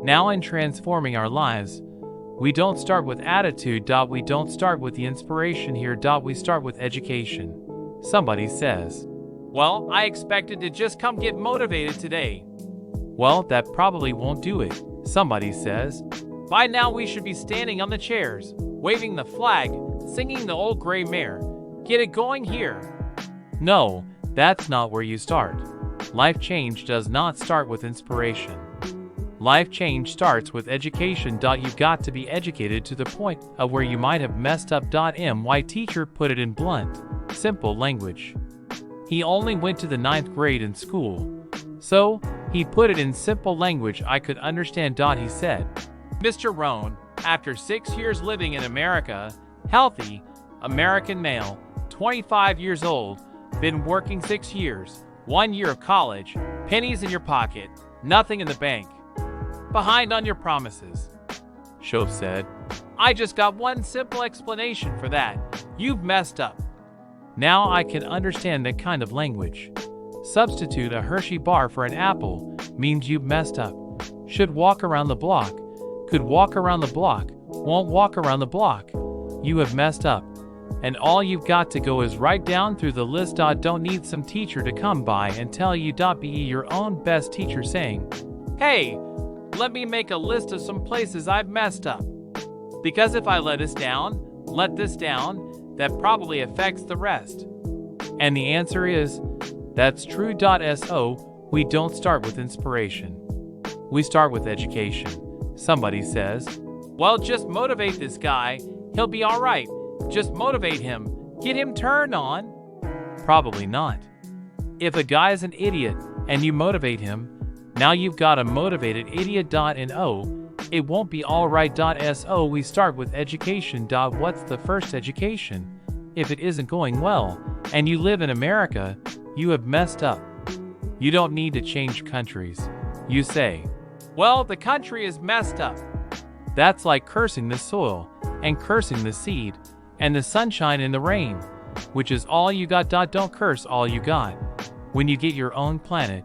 Now in transforming our lives, we don't start with attitude. We don't start with the inspiration here. We start with education. Somebody says, "Well, I expected to just come get motivated today." Well, that probably won't do it. Somebody says, "By now we should be standing on the chairs, waving the flag, singing the old gray mare. Get it going here." No, that's not where you start. Life change does not start with inspiration. Life change starts with education. You've got to be educated to the point of where you might have messed up. My teacher put it in blunt, simple language. He only went to the 9th grade in school, so he put it in simple language I could understand. He said, "Mr. Rohn, after 6 years living in America, healthy, American male, 25 years old, been working 6 years, 1 year of college, pennies in your pocket, nothing in the bank, behind on your promises." Shove said, "I just got one simple explanation for that. You've messed up." Now I can understand that kind of language. Substitute a Hershey bar for an apple means you've messed up. Should walk around the block, could walk around the block, won't walk around the block. You have messed up. And all you've got to go is right down through the list. Don't need some teacher to come by and tell you. Be your own best teacher saying, "Hey, let me make a list of some places I've messed up. Because if I let this down, that probably affects the rest." And the answer is, that's true. We don't start with inspiration. We start with education. Somebody says, "Well, just motivate this guy. He'll be all right. Just motivate him. Get him turned on." Probably not. If a guy is an idiot and you motivate him, now you've got a motivated idiot. It won't be all right. We start with education. What's the first education? If it isn't going well, and you live in America, you have messed up. You don't need to change countries. You say, "Well, the country is messed up." That's like cursing the soil, and cursing the seed, and the sunshine and the rain, which is all you got. Don't curse all you got. When you get your own planet,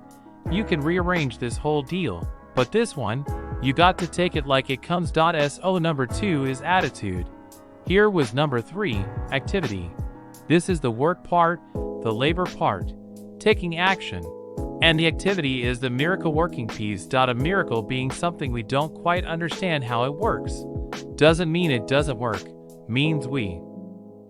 you can rearrange this whole deal. But this one, you got to take it like it comes. Number 2 is attitude. Here was number 3, activity. This is the work part, the labor part, taking action. And the activity is the miracle working piece. A miracle being something we don't quite understand how it works. Doesn't mean it doesn't work. Means we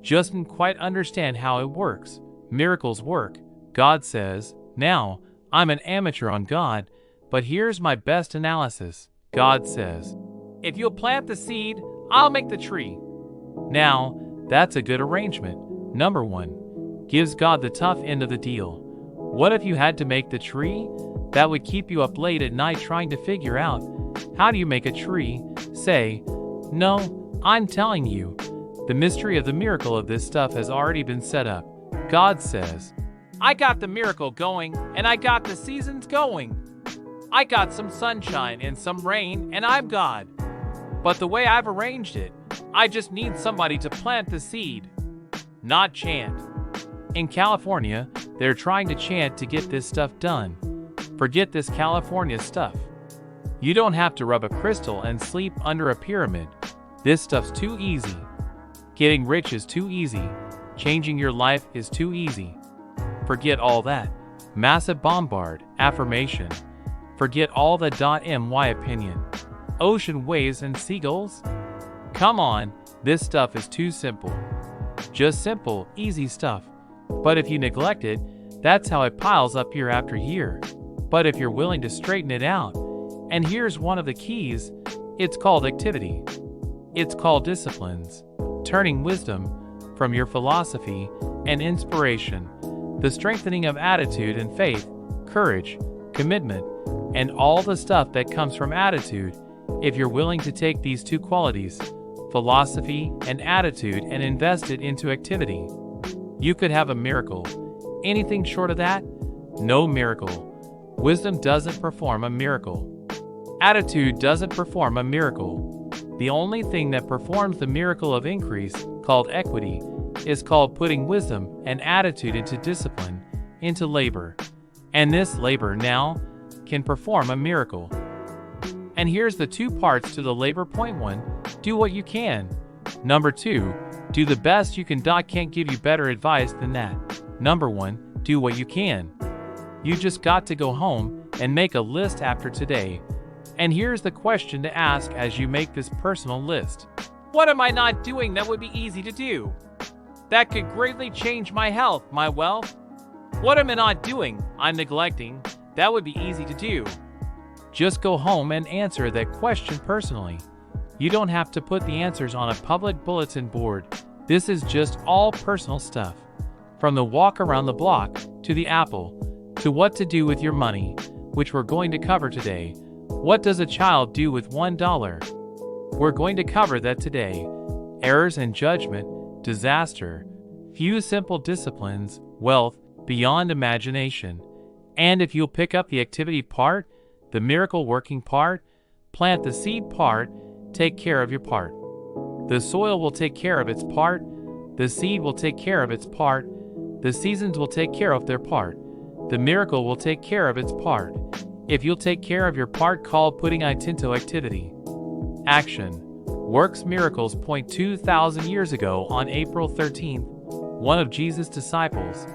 just didn't quite understand how it works. Miracles work. God says, "Now, I'm an amateur on God, but here's my best analysis." God says, "If you'll plant the seed, I'll make the tree." Now, that's a good arrangement. Number 1, gives God the tough end of the deal. What if you had to make the tree? That would keep you up late at night trying to figure out, how do you make a tree? Say, "No, I'm telling you, the mystery of the miracle of this stuff has already been set up." God says, "I got the miracle going, and I got the seasons going. I got some sunshine and some rain, and I'm God. But the way I've arranged it, I just need somebody to plant the seed, not chant." In California, they're trying to chant to get this stuff done. Forget this California stuff. You don't have to rub a crystal and sleep under a pyramid. This stuff's too easy. Getting rich is too easy. Changing your life is too easy. Forget all that. Massive bombard, affirmation. Forget all the my opinion. Ocean waves and seagulls? Come on, this stuff is too simple. Just simple, easy stuff. But if you neglect it, that's how it piles up year after year. But if you're willing to straighten it out, and here's one of the keys, it's called activity. It's called disciplines. Turning wisdom from your philosophy and inspiration, the strengthening of attitude and faith, courage, commitment, and all the stuff that comes from attitude. If you're willing to take these 2 qualities, philosophy and attitude, and invest it into activity, you could have a miracle. Anything short of that? No miracle. Wisdom doesn't perform a miracle. Attitude doesn't perform a miracle. The only thing that performs the miracle of increase, called equity, is called putting wisdom and attitude into discipline, into labor. And this labor now can perform a miracle. And here's the two parts to the labor. Point 1, do what you can. Number 2, do the best you can. Can't give you better advice than that. Number 1, do what you can. You just got to go home and make a list after today. And here's the question to ask as you make this personal list. What am I not doing that would be easy to do? That could greatly change my health, my wealth? What am I not doing, I'm neglecting, that would be easy to do? Just go home and answer that question personally. You don't have to put the answers on a public bulletin board. This is just all personal stuff. From the walk around the block, to the apple, to what to do with your money, which we're going to cover today. What does a child do with $1? We're going to cover that today. Errors and judgment, disaster, few simple disciplines, wealth, beyond imagination. And if you'll pick up the activity part, the miracle working part, plant the seed part, take care of your part. The soil will take care of its part, the seed will take care of its part, the seasons will take care of their part, the miracle will take care of its part. If you'll take care of your part, called putting it into activity. Action. Works miracles. 2,000 years ago on April 13th, one of Jesus' disciples.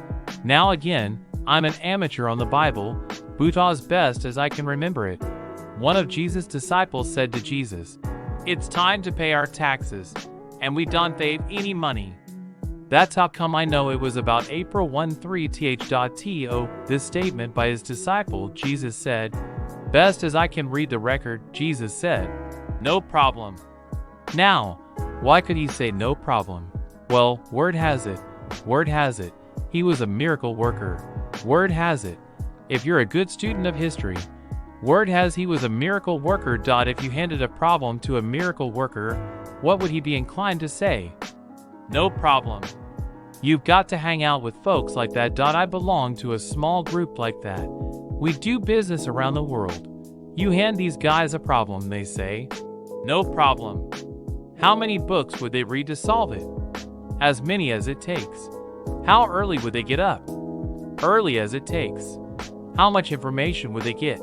Now again, I'm an amateur on the Bible, but as best as I can remember it. One of Jesus' disciples said to Jesus, "It's time to pay our taxes, and we don't have any money." That's how come I know it was about April 13th. This statement by his disciple, Jesus said, best as I can read the record, Jesus said, "No problem." Now, why could he say no problem? Well, word has it, he was a miracle worker. Word has it, if you're a good student of history, word has he was a miracle worker. If you handed a problem to a miracle worker, what would he be inclined to say? No problem. You've got to hang out with folks like that. I belong to a small group like that. We do business around the world. You hand these guys a problem, they say, no problem. How many books would they read to solve it? As many as it takes. How early would they get up? Early as it takes. How much information would they get?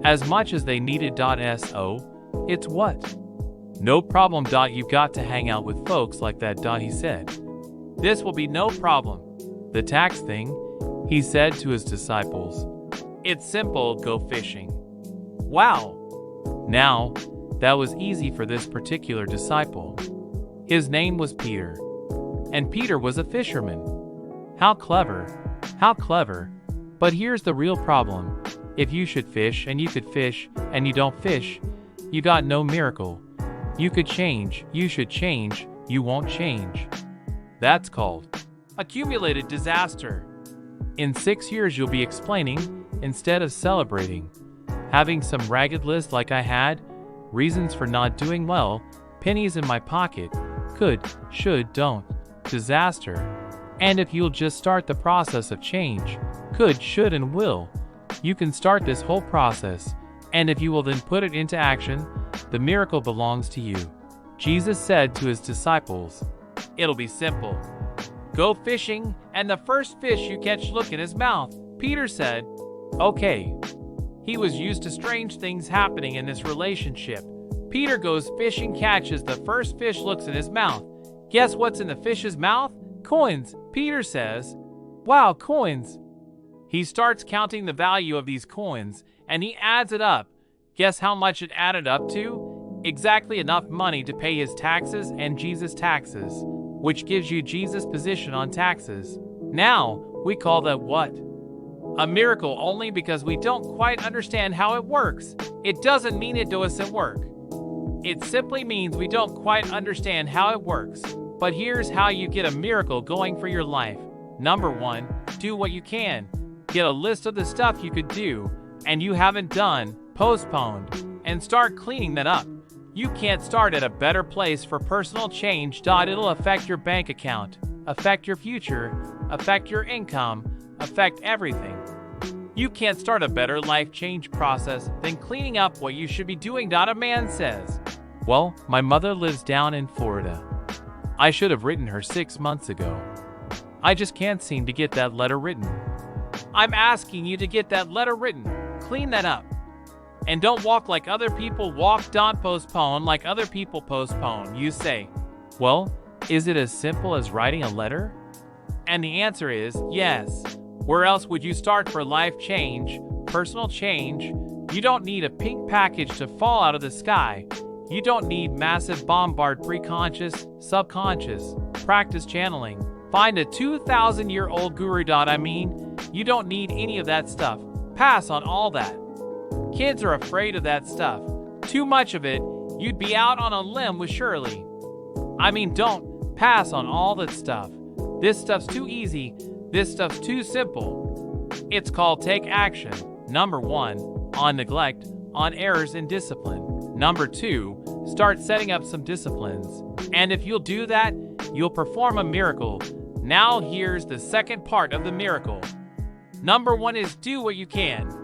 As much as they needed. So, it's what? No problem. You've got to hang out with folks like that. He said. This will be no problem. The tax thing, he said to his disciples. It's simple, go fishing. Wow. Now, that was easy for this particular disciple. His name was Peter. And Peter was a fisherman. How clever. How clever. But here's the real problem. If you should fish and you could fish and you don't fish, you got no miracle. You could change, you should change, you won't change. That's called accumulated disaster. In 6 years you'll be explaining instead of celebrating. Having some ragged list like I had, reasons for not doing well, pennies in my pocket, could, should, don't, disaster. And if you'll just start the process of change, could, should, and will, you can start this whole process. And if you will then put it into action, the miracle belongs to you. Jesus said to his disciples, it'll be simple. Go fishing, and the first fish you catch, look in his mouth. Peter said, okay. He was used to strange things happening in this relationship. Peter goes fishing, catches the first fish, looks in his mouth. Guess what's in the fish's mouth? Coins. Peter says, wow, coins. He starts counting the value of these coins, and he adds it up. Guess how much it added up to? Exactly enough money to pay his taxes and Jesus' taxes, which gives you Jesus' position on taxes. Now, we call that what? A miracle, only because we don't quite understand how it works. It doesn't mean it doesn't work. It simply means we don't quite understand how it works. But here's how you get a miracle going for your life. Number 1, do what you can. Get a list of the stuff you could do and you haven't done, postponed, and start cleaning that up. You can't start at a better place for personal change. It'll affect your bank account, affect your future, affect your income, affect everything. You can't start a better life change process than cleaning up what you should be doing. A man says, well, my mother lives down in Florida. I should have written her 6 months ago. I just can't seem to get that letter written. I'm asking you to get that letter written. Clean that up. And don't walk like other people walk. Don't postpone like other people postpone. You say, well, is it as simple as writing a letter? And the answer is yes. Where else would you start for life change, personal change? You don't need a pink package to fall out of the sky. You don't need massive bombard preconscious, subconscious. Practice channeling. Find a 2,000-year-old guru. You don't need any of that stuff. Pass on all that. Kids are afraid of that stuff. Too much of it, you'd be out on a limb with Shirley. Don't pass on all that stuff. This stuff's too easy. This stuff's too simple. It's called take action. Number 1, on neglect, on errors in discipline. Number 2, start setting up some disciplines. And if you'll do that, you'll perform a miracle. Now here's the second part of the miracle. Number 1 is do what you can.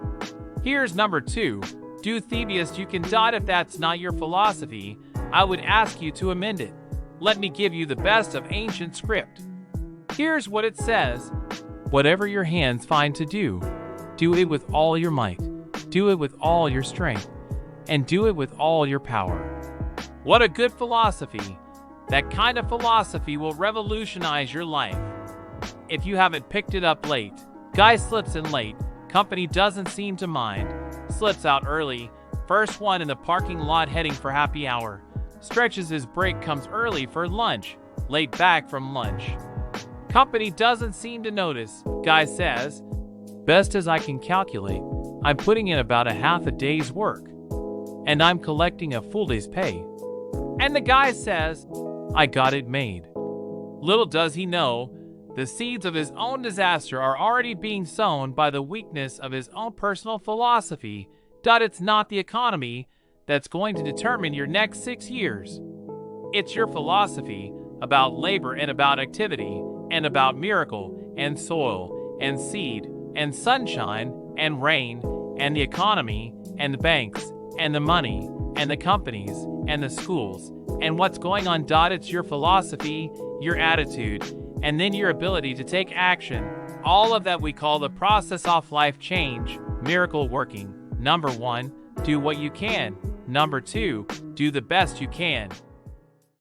Here's number 2, do the best you can. If that's not your philosophy, I would ask you to amend it. Let me give you the best of ancient script. Here's what it says. Whatever your hands find to do, do it with all your might. Do it with all your strength. And do it with all your power. What a good philosophy. That kind of philosophy will revolutionize your life. If you haven't picked it up late, guy slips in late, company doesn't seem to mind, slips out early, first one in the parking lot heading for happy hour, stretches his break, comes early for lunch, late back from lunch. Company doesn't seem to notice, guy says, best as I can calculate, I'm putting in about a half a day's work, and I'm collecting a full day's pay. And the guy says, I got it made. Little does he know, the seeds of his own disaster are already being sown by the weakness of his own personal philosophy. It's not the economy that's going to determine your next 6 years. It's your philosophy about labor and about activity and about miracle and soil and seed and sunshine and rain and the economy and the banks and the money and the companies and the schools and what's going on. It's your philosophy, your attitude, and then your ability to take action. All of that we call the process of life change, miracle working. Number 1, do what you can. Number 2, do the best you can.